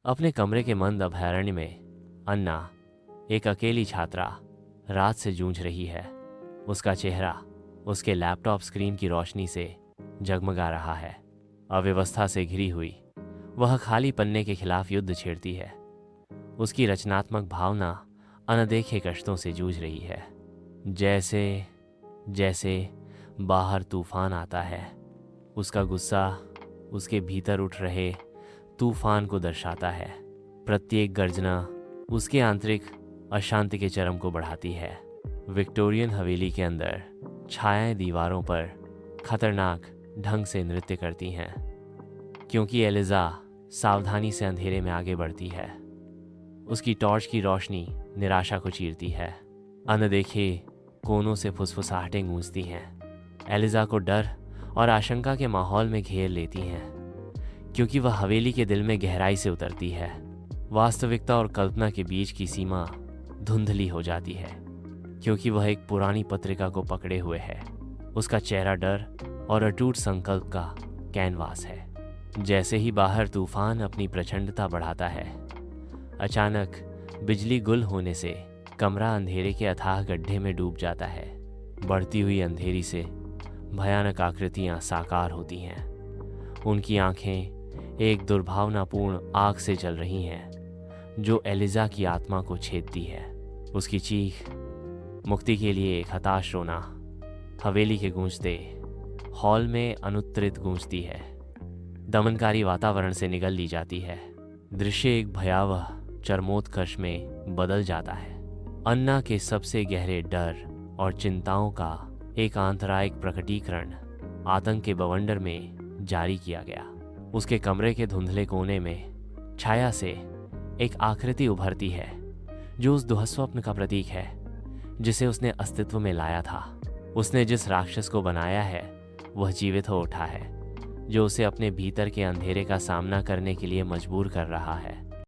अपने कमरे के मंद अभयारण्य में अन्ना, एक अकेली छात्रा, रात से जूझ रही है। उसका चेहरा उसके लैपटॉप स्क्रीन की रोशनी से जगमगा रहा है। अव्यवस्था से घिरी हुई वह खाली पन्ने के खिलाफ युद्ध छेड़ती है। उसकी रचनात्मक भावना अनदेखे कष्टों से जूझ रही है। जैसे जैसे बाहर तूफान आता है, उसका गुस्सा उसके भीतर उठ रहे तूफान को दर्शाता है। प्रत्येक गर्जना उसके आंतरिक अशांति के चरम को बढ़ाती है। विक्टोरियन हवेली के अंदर छायाएं दीवारों पर खतरनाक ढंग से नृत्य करती हैं, क्योंकि एलिजा सावधानी से अंधेरे में आगे बढ़ती है। उसकी टॉर्च की रोशनी निराशा को चीरती है। अनदेखे कोनों से फुसफुसाहटें गूंजती हैं। एलिजा को डर और आशंका के माहौल में घेर लेती हैं, क्योंकि वह हवेली के दिल में गहराई से उतरती है। वास्तविकता और कल्पना के बीच की सीमा धुंधली हो जाती है, क्योंकि वह एक पुरानी पत्रिका को पकड़े हुए है। उसका चेहरा डर और अटूट संकल्प का कैनवास है। जैसे ही बाहर तूफान अपनी प्रचंडता बढ़ाता है, अचानक बिजली गुल होने से कमरा अंधेरे के अथाह गड्ढे में डूब जाता है। बढ़ती हुई अंधेरी से भयानक आकृतियां साकार होती हैं। उनकी आंखें एक दुर्भावनापूर्ण आग से जल रही हैं, जो एलिजा की आत्मा को छेदती है। उसकी चीख, मुक्ति के लिए एक हताश रोना, हवेली के गूंजते हॉल में अनुत्तरित गूंजती है। दमनकारी वातावरण से निगल ली जाती है। दृश्य एक भयावह चरमोत्कर्ष में बदल जाता है। अन्ना के सबसे गहरे डर और चिंताओं का एक आंतरायिक प्रकटीकरण आतंक के बवंडर में जारी किया गया। उसके कमरे के धुंधले कोने में छाया से एक आकृति उभरती है, जो उस दुःस्वप्न का प्रतीक है जिसे उसने अस्तित्व में लाया था। उसने जिस राक्षस को बनाया है वह जीवित हो उठा है, जो उसे अपने भीतर के अंधेरे का सामना करने के लिए मजबूर कर रहा है।